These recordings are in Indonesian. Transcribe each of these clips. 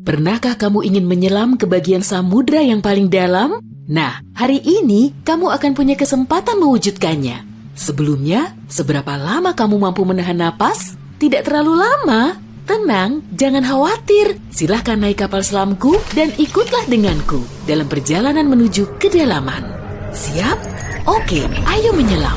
Pernahkah kamu ingin menyelam ke bagian samudra yang paling dalam? Nah, hari ini kamu akan punya kesempatan mewujudkannya. Sebelumnya, seberapa lama kamu mampu menahan napas? Tidak terlalu lama. Tenang, jangan khawatir. Silahkan naik kapal selamku dan ikutlah denganku dalam perjalanan menuju kedalaman. Siap? Oke, ayo menyelam.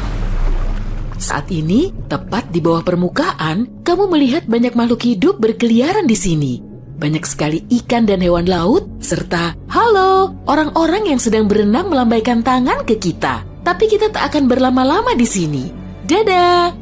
Saat ini, tepat di bawah permukaan, kamu melihat banyak makhluk hidup berkeliaran di sini. Banyak sekali ikan dan hewan laut, serta halo, orang-orang yang sedang berenang melambaikan tangan ke kita. Tapi kita tak akan berlama-lama di sini. Dadah!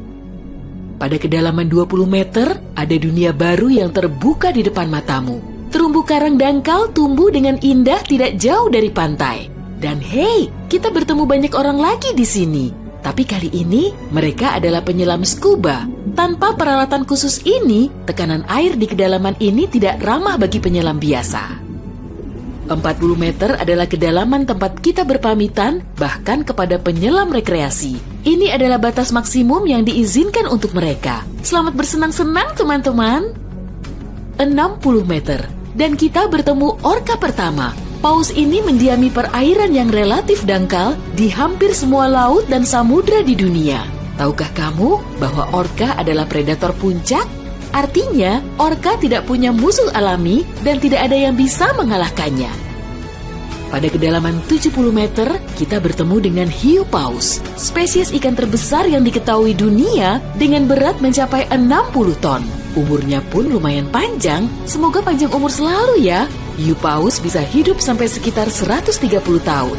Pada kedalaman 20 meter, ada dunia baru yang terbuka di depan matamu. Terumbu karang dangkal tumbuh dengan indah tidak jauh dari pantai. Dan hey, kita bertemu banyak orang lagi di sini. Tapi kali ini, mereka adalah penyelam scuba. Tanpa peralatan khusus ini, tekanan air di kedalaman ini tidak ramah bagi penyelam biasa. 40 meter adalah kedalaman tempat kita berpamitan, bahkan kepada penyelam rekreasi. Ini adalah batas maksimum yang diizinkan untuk mereka. Selamat bersenang-senang, teman-teman. 60 meter, dan kita bertemu orka pertama. Paus ini mendiami perairan yang relatif dangkal di hampir semua laut dan samudra di dunia. Tahukah kamu bahwa orka adalah predator puncak? Artinya, orka tidak punya musuh alami dan tidak ada yang bisa mengalahkannya. Pada kedalaman 70 meter, kita bertemu dengan hiu paus, spesies ikan terbesar yang diketahui dunia dengan berat mencapai 60 ton. Umurnya pun lumayan panjang, semoga panjang umur selalu ya. Hiu paus bisa hidup sampai sekitar 130 tahun.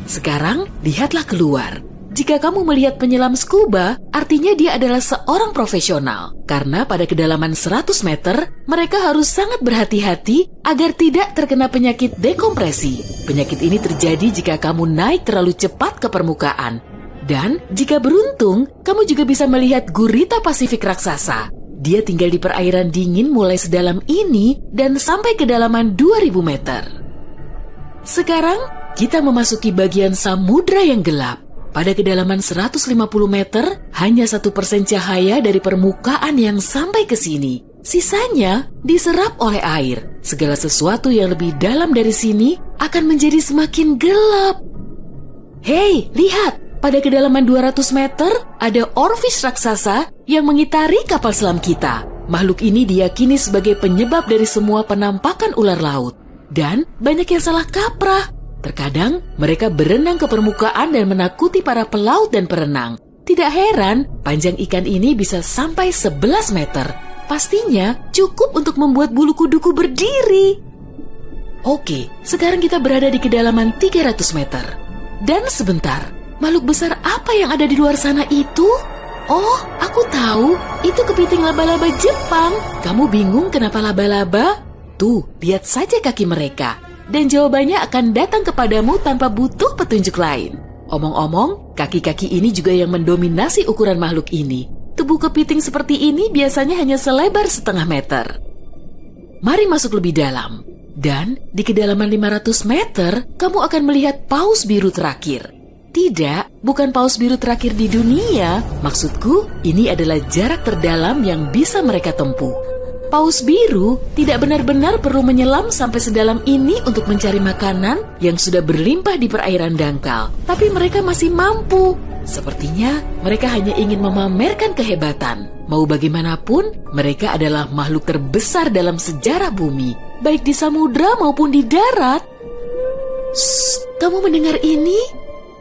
Sekarang, lihatlah keluar. Jika kamu melihat penyelam scuba, artinya dia adalah seorang profesional. Karena pada kedalaman 100 meter, mereka harus sangat berhati-hati agar tidak terkena penyakit dekompresi. Penyakit ini terjadi jika kamu naik terlalu cepat ke permukaan. Dan jika beruntung, kamu juga bisa melihat gurita Pasifik raksasa. Dia tinggal di perairan dingin mulai sedalam ini dan sampai kedalaman 2000 meter. Sekarang, kita memasuki bagian samudra yang gelap. Pada kedalaman 150 meter, hanya 1% cahaya dari permukaan yang sampai ke sini. Sisanya diserap oleh air. Segala sesuatu yang lebih dalam dari sini akan menjadi semakin gelap. Hei, lihat! Pada kedalaman 200 meter, ada orfish raksasa yang mengitari kapal selam kita. Makhluk ini diyakini sebagai penyebab dari semua penampakan ular laut. Dan banyak yang salah kaprah. Terkadang, mereka berenang ke permukaan dan menakuti para pelaut dan perenang. Tidak heran, panjang ikan ini bisa sampai 11 meter. Pastinya cukup untuk membuat bulu kuduku berdiri. Oke, sekarang kita berada di kedalaman 300 meter. Dan sebentar, makhluk besar apa yang ada di luar sana itu? Oh, aku tahu. Itu kepiting laba-laba Jepang. Kamu bingung kenapa laba-laba? Tuh, lihat saja kaki mereka. Dan jawabannya akan datang kepadamu tanpa butuh petunjuk lain. Omong-omong, kaki-kaki ini juga yang mendominasi ukuran makhluk ini. Tubuh kepiting seperti ini biasanya hanya selebar setengah meter. Mari masuk lebih dalam. Dan di kedalaman 500 meter, kamu akan melihat paus biru terakhir. Tidak, bukan paus biru terakhir di dunia. Maksudku, ini adalah jarak terdalam yang bisa mereka tempuh. Paus biru tidak benar-benar perlu menyelam sampai sedalam ini untuk mencari makanan yang sudah berlimpah di perairan dangkal. Tapi mereka masih mampu. Sepertinya mereka hanya ingin memamerkan kehebatan. Mau bagaimanapun, mereka adalah makhluk terbesar dalam sejarah bumi, baik di samudra maupun di darat. Shh, kamu mendengar ini?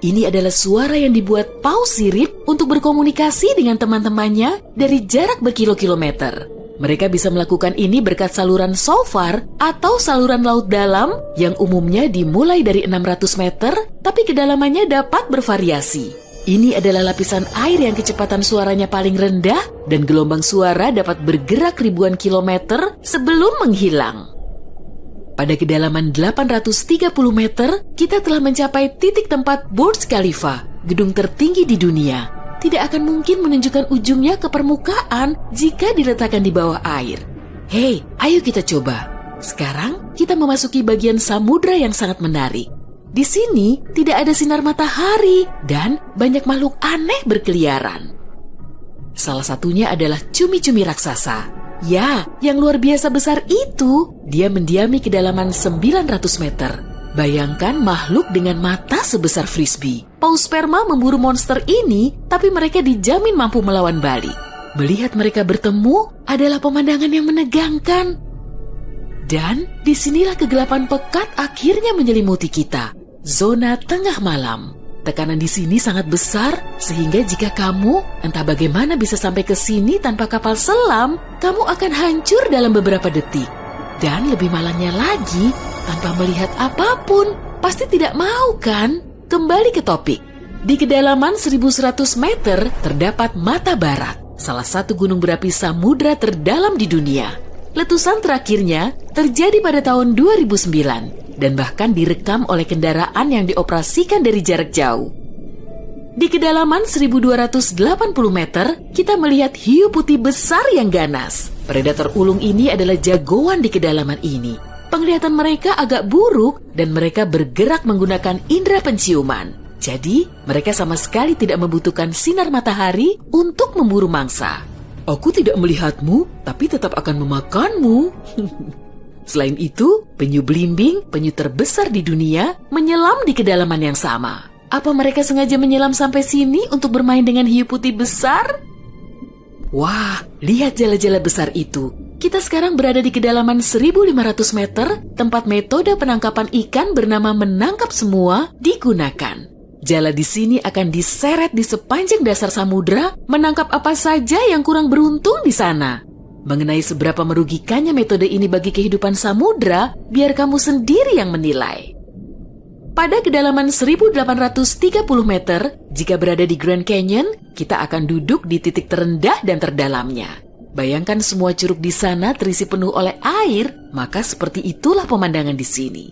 Ini adalah suara yang dibuat paus sirip untuk berkomunikasi dengan teman-temannya dari jarak berkilo-kilometer. Mereka bisa melakukan ini berkat saluran shofar atau saluran laut dalam yang umumnya dimulai dari 600 meter, tapi kedalamannya dapat bervariasi. Ini adalah lapisan air yang kecepatan suaranya paling rendah dan gelombang suara dapat bergerak ribuan kilometer sebelum menghilang. Pada kedalaman 830 meter, kita telah mencapai titik tempat Burj Khalifa, gedung tertinggi di dunia. Tidak akan mungkin menunjukkan ujungnya ke permukaan jika diletakkan di bawah air. Hei, ayo kita coba. Sekarang kita memasuki bagian samudra yang sangat menarik. Di sini tidak ada sinar matahari dan banyak makhluk aneh berkeliaran. Salah satunya adalah cumi-cumi raksasa. Ya, yang luar biasa besar itu, dia mendiami kedalaman 900 meter. Bayangkan makhluk dengan mata sebesar frisbee. Paus sperma memburu monster ini, tapi mereka dijamin mampu melawan balik. Melihat mereka bertemu adalah pemandangan yang menegangkan. Dan disinilah kegelapan pekat akhirnya menyelimuti kita. Zona tengah malam. Tekanan di sini sangat besar, sehingga jika kamu entah bagaimana bisa sampai ke sini tanpa kapal selam, kamu akan hancur dalam beberapa detik. Dan lebih malangnya lagi, tanpa melihat apapun, pasti tidak mau kan? Kembali ke topik. Di kedalaman 1100 meter terdapat Mata Barat, salah satu gunung berapi samudra terdalam di dunia. Letusan terakhirnya terjadi pada tahun 2009 dan bahkan direkam oleh kendaraan yang dioperasikan dari jarak jauh. Di kedalaman 1280 meter, kita melihat hiu putih besar yang ganas. Predator ulung ini adalah jagoan di kedalaman ini. Penglihatan mereka agak buruk dan mereka bergerak menggunakan indera penciuman. Jadi, mereka sama sekali tidak membutuhkan sinar matahari untuk memburu mangsa. Aku tidak melihatmu, tapi tetap akan memakanmu. Selain itu, penyu belimbing, penyu terbesar di dunia, menyelam di kedalaman yang sama. Apa mereka sengaja menyelam sampai sini untuk bermain dengan hiu putih besar? Wah, lihat jala-jala besar itu. Kita sekarang berada di kedalaman 1500 meter, tempat metode penangkapan ikan bernama menangkap semua digunakan. Jala di sini akan diseret di sepanjang dasar samudra, menangkap apa saja yang kurang beruntung di sana. Mengenai seberapa merugikannya metode ini bagi kehidupan samudra, biar kamu sendiri yang menilai. Pada kedalaman 1830 meter, jika berada di Grand Canyon, kita akan duduk di titik terendah dan terdalamnya. Bayangkan semua curug di sana terisi penuh oleh air, maka seperti itulah pemandangan di sini.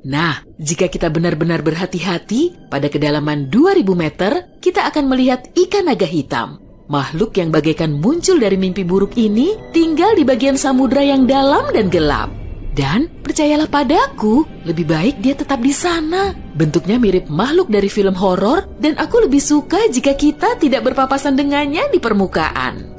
Nah, jika kita benar-benar berhati-hati, pada kedalaman 2000 meter, kita akan melihat ikan naga hitam. Makhluk yang bagaikan muncul dari mimpi buruk ini tinggal di bagian samudra yang dalam dan gelap. Dan percayalah padaku, lebih baik dia tetap di sana. Bentuknya mirip makhluk dari film horor dan aku lebih suka jika kita tidak berpapasan dengannya di permukaan.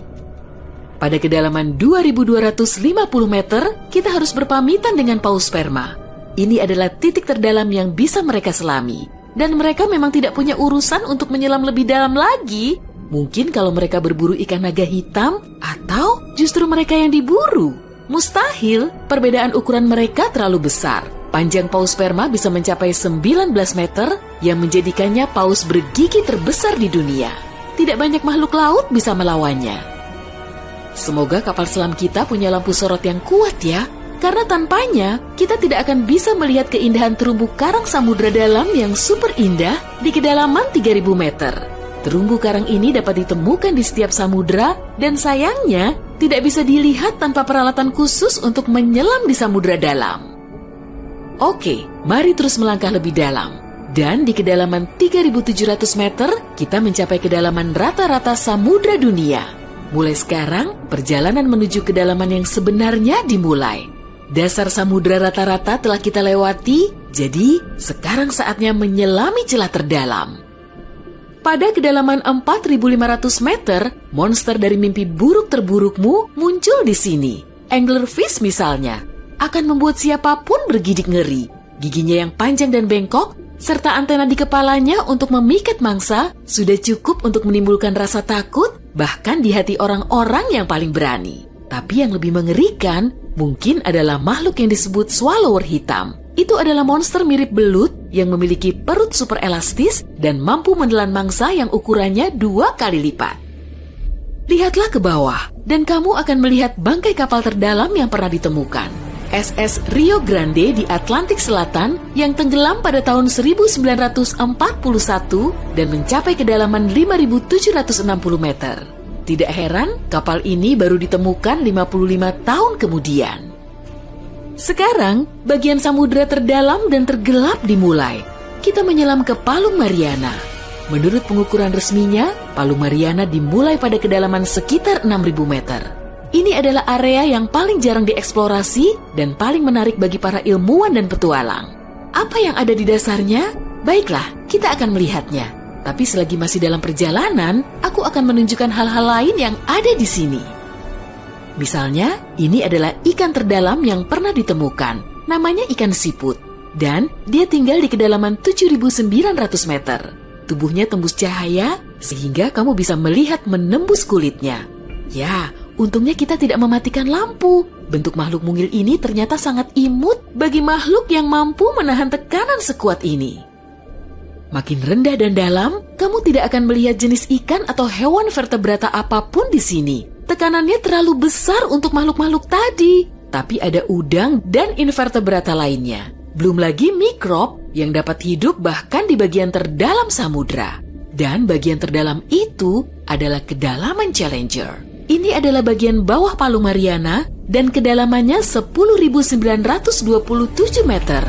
Pada kedalaman 2250 meter, kita harus berpamitan dengan paus sperma. Ini adalah titik terdalam yang bisa mereka selami. Dan mereka memang tidak punya urusan untuk menyelam lebih dalam lagi. Mungkin kalau mereka berburu ikan naga hitam, atau justru mereka yang diburu. Mustahil, perbedaan ukuran mereka terlalu besar. Panjang paus sperma bisa mencapai 19 meter, yang menjadikannya paus bergigi terbesar di dunia. Tidak banyak makhluk laut bisa melawannya. Semoga kapal selam kita punya lampu sorot yang kuat ya. Karena tanpanya, kita tidak akan bisa melihat keindahan terumbu karang samudra dalam yang super indah di kedalaman 3000 meter. Terumbu karang ini dapat ditemukan di setiap samudra dan sayangnya tidak bisa dilihat tanpa peralatan khusus untuk menyelam di samudra dalam. Oke, mari terus melangkah lebih dalam. Dan di kedalaman 3700 meter, kita mencapai kedalaman rata-rata samudra dunia. Mulai sekarang, perjalanan menuju kedalaman yang sebenarnya dimulai. Dasar samudra rata-rata telah kita lewati, jadi sekarang saatnya menyelami celah terdalam. Pada kedalaman 4.500 meter, monster dari mimpi buruk terburukmu muncul di sini. Anglerfish misalnya, akan membuat siapapun bergidik ngeri. Giginya yang panjang dan bengkok, serta antena di kepalanya untuk memikat mangsa, sudah cukup untuk menimbulkan rasa takut, bahkan di hati orang-orang yang paling berani. Tapi yang lebih mengerikan, mungkin adalah makhluk yang disebut swallower hitam. Itu adalah monster mirip belut yang memiliki perut super elastis dan mampu menelan mangsa yang ukurannya 2 kali lipat. Lihatlah ke bawah, dan kamu akan melihat bangkai kapal terdalam yang pernah ditemukan. SS Rio Grande di Atlantik Selatan yang tenggelam pada tahun 1941 dan mencapai kedalaman 5.760 meter. Tidak heran, kapal ini baru ditemukan 55 tahun kemudian. Sekarang, bagian samudra terdalam dan tergelap dimulai. Kita menyelam ke Palung Mariana. Menurut pengukuran resminya, Palung Mariana dimulai pada kedalaman sekitar 6.000 meter. Ini adalah area yang paling jarang dieksplorasi dan paling menarik bagi para ilmuwan dan petualang. Apa yang ada di dasarnya? Baiklah, kita akan melihatnya. Tapi selagi masih dalam perjalanan, aku akan menunjukkan hal-hal lain yang ada di sini. Misalnya, ini adalah ikan terdalam yang pernah ditemukan. Namanya ikan siput. Dan dia tinggal di kedalaman 7.900 meter. Tubuhnya tembus cahaya sehingga kamu bisa melihat menembus kulitnya. Ya, untungnya kita tidak mematikan lampu. Bentuk makhluk mungil ini ternyata sangat imut bagi makhluk yang mampu menahan tekanan sekuat ini. Makin rendah dan dalam, kamu tidak akan melihat jenis ikan atau hewan vertebrata apapun di sini. Tekanannya terlalu besar untuk makhluk-makhluk tadi. Tapi ada udang dan invertebrata lainnya. Belum lagi mikrob yang dapat hidup bahkan di bagian terdalam samudra. Dan bagian terdalam itu adalah kedalaman Challenger. Ini adalah bagian bawah Palu Mariana dan kedalamannya 10.927 meter.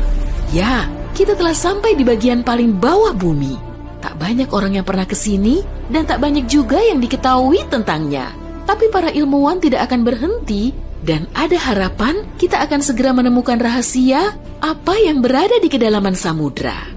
Ya, kita telah sampai di bagian paling bawah bumi. Tak banyak orang yang pernah ke sini dan tak banyak juga yang diketahui tentangnya. Tapi para ilmuwan tidak akan berhenti dan ada harapan kita akan segera menemukan rahasia apa yang berada di kedalaman samudra.